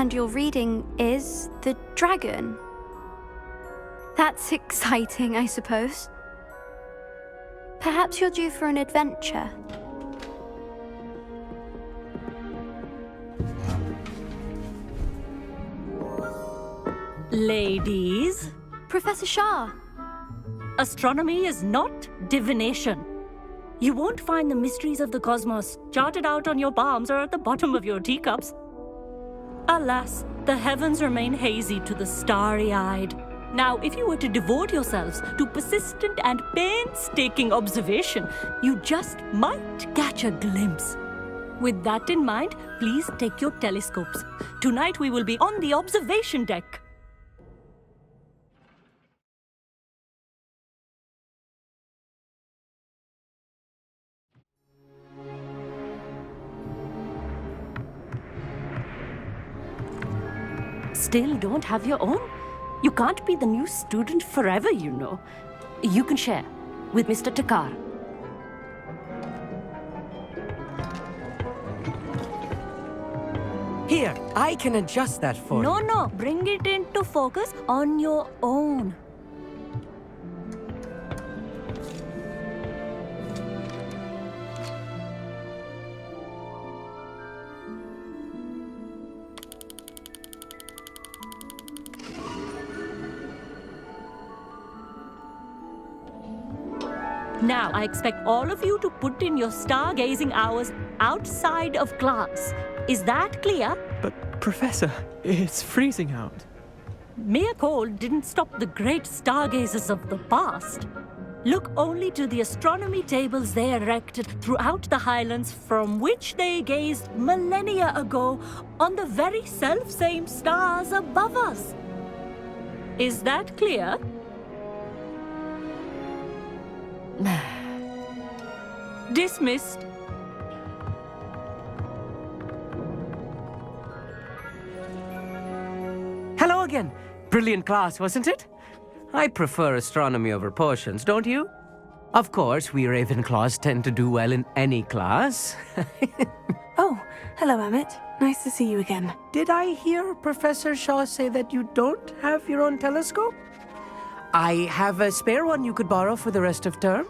And your reading is the dragon. That's exciting, I suppose. Perhaps you're due for an adventure. Ladies, Professor Shah. astronomy is not divination. You won't find the mysteries of the cosmos charted out on your palms or at the bottom of your teacups. Alas, the heavens remain hazy to the starry-eyed. Now, if you were to devote yourselves to persistent and painstaking observation, you just might catch a glimpse. With that in mind, please take your telescopes. Tonight we will be on the observation deck. Still don't have your own? You can't be the new student forever, you know. You can share with Mr. Takar. Here, I can adjust that for you. No, bring it into focus on your own. Now, I expect all of you to put in your stargazing hours outside of class. Is that clear? But, Professor, it's freezing out. Mere cold didn't stop the great stargazers of the past. Look only to the astronomy tables they erected throughout the highlands from which they gazed millennia ago on the very self-same stars above us. Is that clear? Dismissed. Hello again. Brilliant class, wasn't it? I prefer astronomy over potions, don't you? Of course, we Ravenclaws tend to do well in any class. Oh, hello, Amit. Nice to see you again. Did I hear Professor Shaw say that you don't have your own telescope? I have a spare one you could borrow for the rest of term.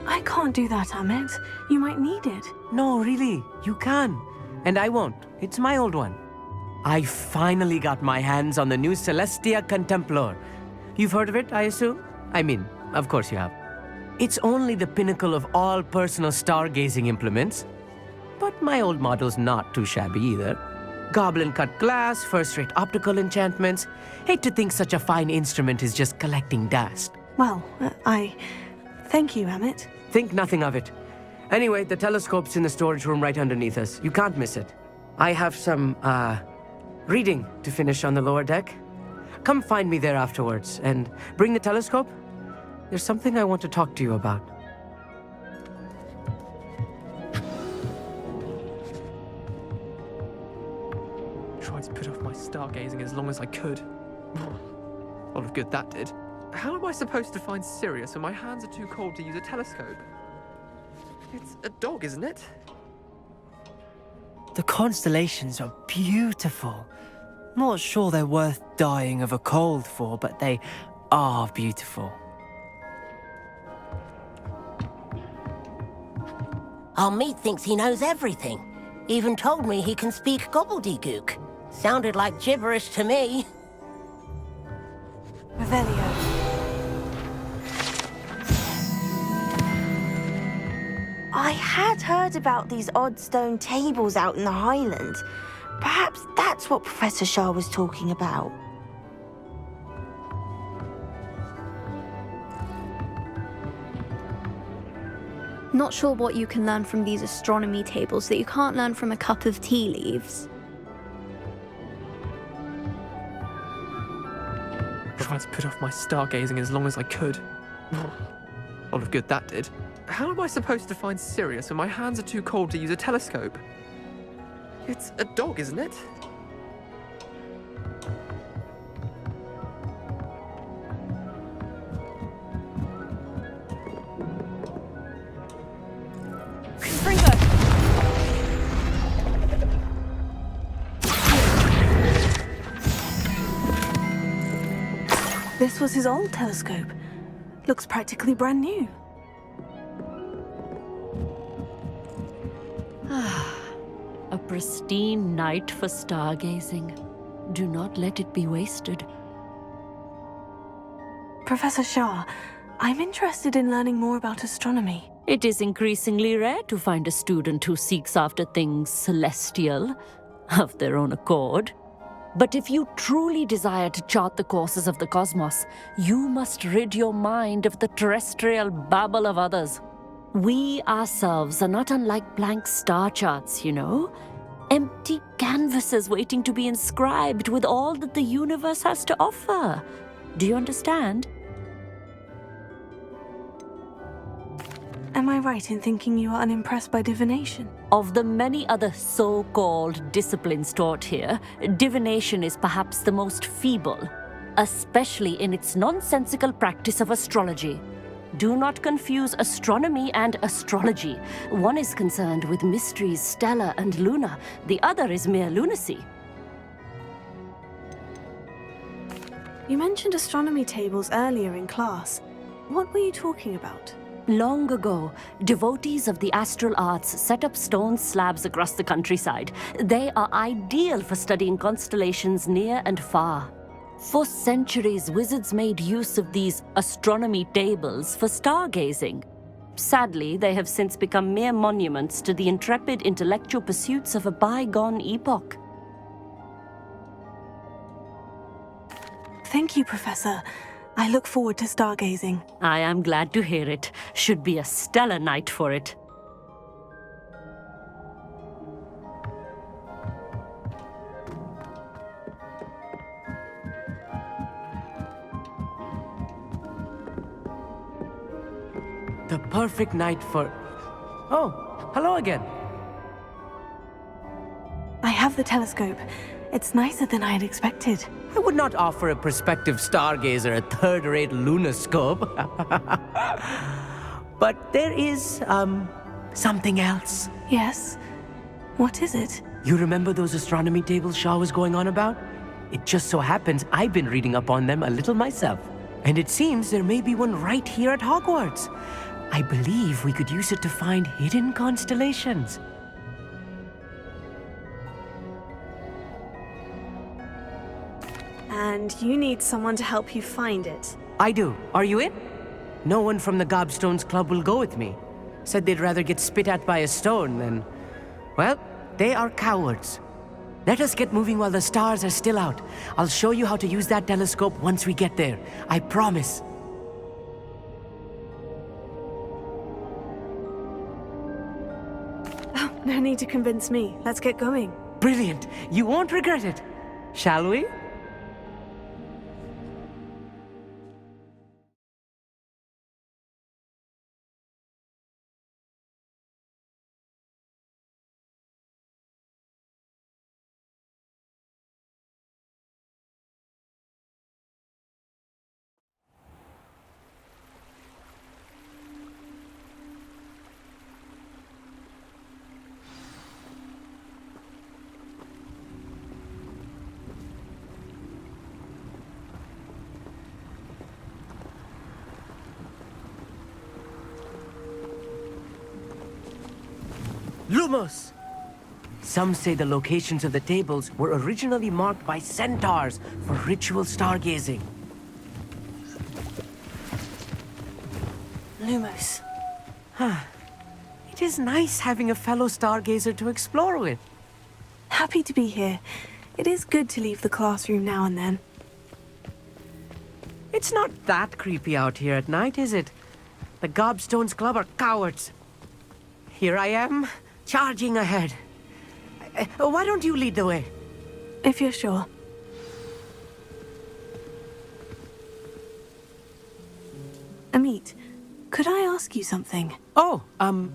I can't do that, Amit. You might need it. No, really, you can. And I won't. It's my old one. I finally got my hands on the new Celestia Contemplor. You've heard of it, I assume? I mean, of course you have. It's only the pinnacle of all personal stargazing implements. But my old model's not too shabby either. Goblin-cut glass, first-rate optical enchantments. Hate to think such a fine instrument is just collecting dust. Well, thank you, Amit. Think nothing of it. Anyway, the telescope's in the storage room right underneath us. You can't miss it. I have some, reading to finish on the lower deck. Come find me there afterwards, and bring the telescope. There's something I want to talk to you about. Tried to put off my stargazing as long as I could. A lot of good that did. How am I supposed to find Sirius when my hands are too cold to use a telescope? It's a dog, isn't it? The constellations are beautiful. Not sure they're worth dying of a cold for, but they are beautiful. Our meat thinks he knows everything. Even told me he can speak gobbledygook. Sounded like gibberish to me. Revelio. I had heard about these odd stone tables out in the Highlands. Perhaps that's what Professor Shah was talking about. Not sure what you can learn from these astronomy tables that you can't learn from a cup of tea leaves. Tried to put off my stargazing as long as I could. A lot of good that did. How am I supposed to find Sirius when my hands are too cold to use a telescope? It's a dog, isn't it? Springbok! This was his old telescope. Looks practically brand new. A pristine night for stargazing. Do not let it be wasted. Professor Shah, I'm interested in learning more about astronomy. It is increasingly rare to find a student who seeks after things celestial, of their own accord. But if you truly desire to chart the courses of the cosmos, you must rid your mind of the terrestrial babble of others. We ourselves are not unlike blank star charts, you know? Empty canvases waiting to be inscribed with all that the universe has to offer. Do you understand? Am I right in thinking you are unimpressed by divination? Of the many other so-called disciplines taught here, divination is perhaps the most feeble, especially in its nonsensical practice of astrology. Do not confuse astronomy and astrology. One is concerned with mysteries stellar and lunar, the other is mere lunacy. You mentioned astronomy tables earlier in class. What were you talking about? Long ago, devotees of the astral arts set up stone slabs across the countryside. They are ideal for studying constellations near and far. For centuries, wizards made use of these astronomy tables for stargazing. Sadly, they have since become mere monuments to the intrepid intellectual pursuits of a bygone epoch. Thank you, Professor. I look forward to stargazing. I am glad to hear it. Should be a stellar night for it. The perfect night for... Oh, hello again. I have the telescope. It's nicer than I had expected. I would not offer a prospective stargazer a third-rate lunoscope. But there is, something else. Yes? What is it? You remember those astronomy tables Shah was going on about? It just so happens I've been reading up on them a little myself. And it seems there may be one right here at Hogwarts. I believe we could use it to find hidden constellations. And you need someone to help you find it. I do. Are you in? No one from the Gobstones Club will go with me. Said they'd rather get spit at by a stone than... Well, they are cowards. Let us get moving while the stars are still out. I'll show you how to use that telescope once we get there. I promise. Oh, no need to convince me. Let's get going. Brilliant. You won't regret it. Shall we? Lumos! Some say the locations of the tables were originally marked by centaurs for ritual stargazing. Lumos. It is nice having a fellow stargazer to explore with. Happy to be here. It is good to leave the classroom now and then. It's not that creepy out here at night, is it? The Gobstones Club are cowards. Here I am, charging ahead. Why don't you lead the way? If you're sure. Amit, could I ask you something? Oh,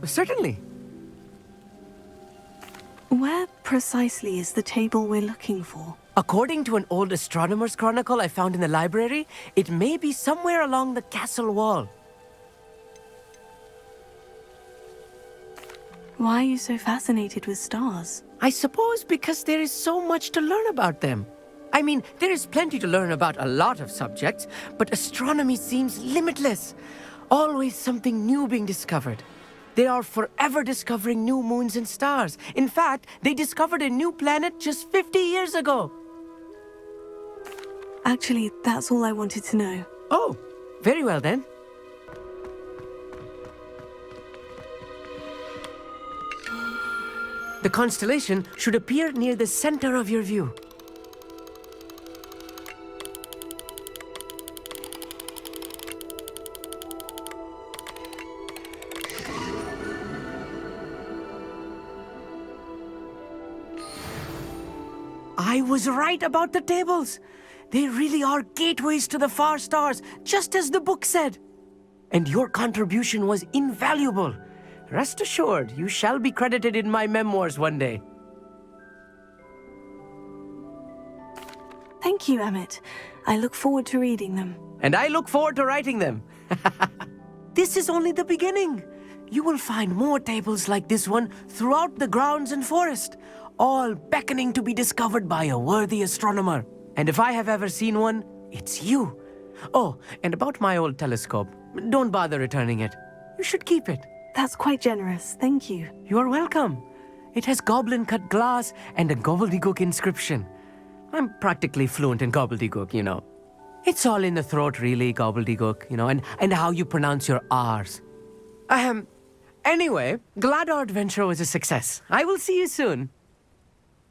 certainly. Where precisely is the table we're looking for? According to an old astronomer's chronicle I found in the library, it may be somewhere along the castle wall. Why are you so fascinated with stars? I suppose because there is so much to learn about them. I mean, there is plenty to learn about a lot of subjects, but astronomy seems limitless. Always something new being discovered. They are forever discovering new moons and stars. In fact, they discovered a new planet just 50 years ago. Actually, that's all I wanted to know. Oh, very well then. The constellation should appear near the center of your view. I was right about the tables. They really are gateways to the far stars, just as the book said. And your contribution was invaluable. Rest assured, you shall be credited in my memoirs one day. Thank you, Emmett. I look forward to reading them. And I look forward to writing them. This is only the beginning. You will find more tables like this one throughout the grounds and forest, all beckoning to be discovered by a worthy astronomer. And if I have ever seen one, it's you. Oh, and about my old telescope, don't bother returning it. You should keep it. That's quite generous. Thank you. You are welcome. It has goblin-cut glass and a gobbledygook inscription. I'm practically fluent in gobbledygook, you know. It's all in the throat, really, gobbledygook, you know, and how you pronounce your R's. Anyway, glad our adventure was a success. I will see you soon.